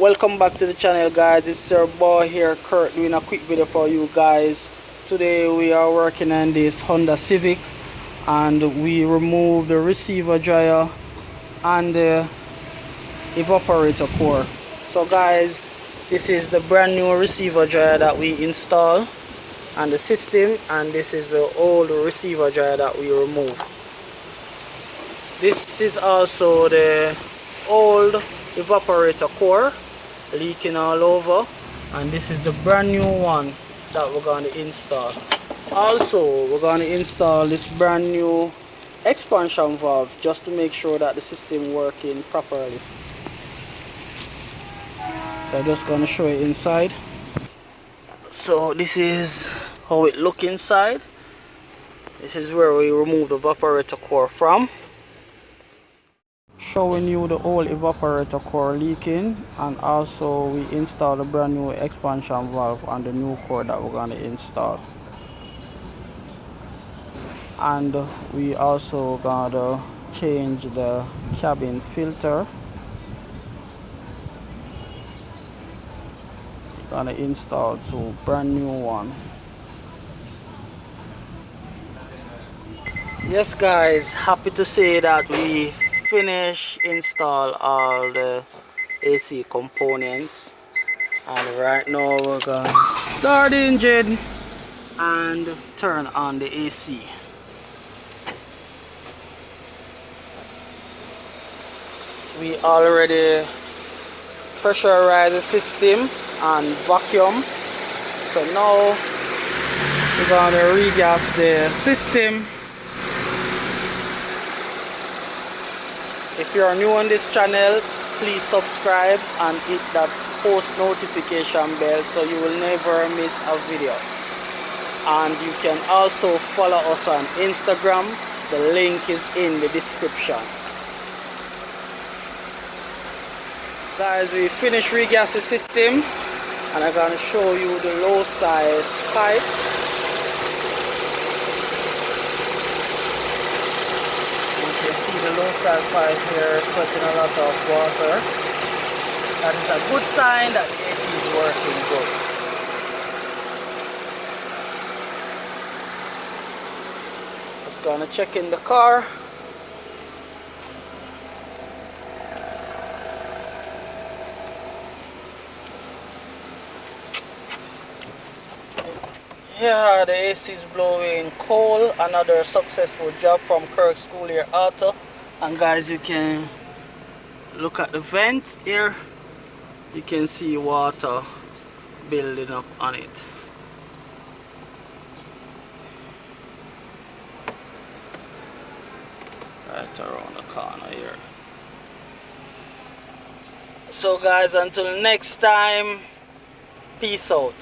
Welcome back to the channel, guys. It's your boy here, Kurt, doing a quick video for you guys. Today we are working on this Honda Civic and we removed the receiver dryer and the evaporator core. So guys, this is the brand new receiver dryer that we installed on the system, and this is the old receiver dryer that we removed. This is also the old evaporator core leaking all over, and this is the brand new one that we're going to install. Also, we're going to install this brand new expansion valve just to make sure that the system working properly. So I'm just going to show you inside. So this is how it looks inside. This is where we remove the evaporator core from. Showing you the old evaporator core leaking, and also we install a brand new expansion valve on the new core that we're going to install. And we also going to change the cabin filter. We're going to install two brand new one. Yes guys, happy to say that we finish install all the AC components, and right now we're gonna start the engine and turn on the AC. We already pressurized the system and vacuum, so now we're gonna regas the system. If you are new on this channel, please subscribe and hit that post notification bell so you will never miss a video. And you can also follow us on Instagram. The link is in the description. Guys, we finished regas the system, and I'm going to show you the low side pipe. The low side pipe here is sweating a lot of water. That is a good sign that the AC is working good. Just gonna check in the car. Yeah, the AC is blowing cold. Another successful job from Kirk School here Auto. And guys, you can look at the vent here. You can see water building up on it. Right around the corner here. So guys, until next time, peace out.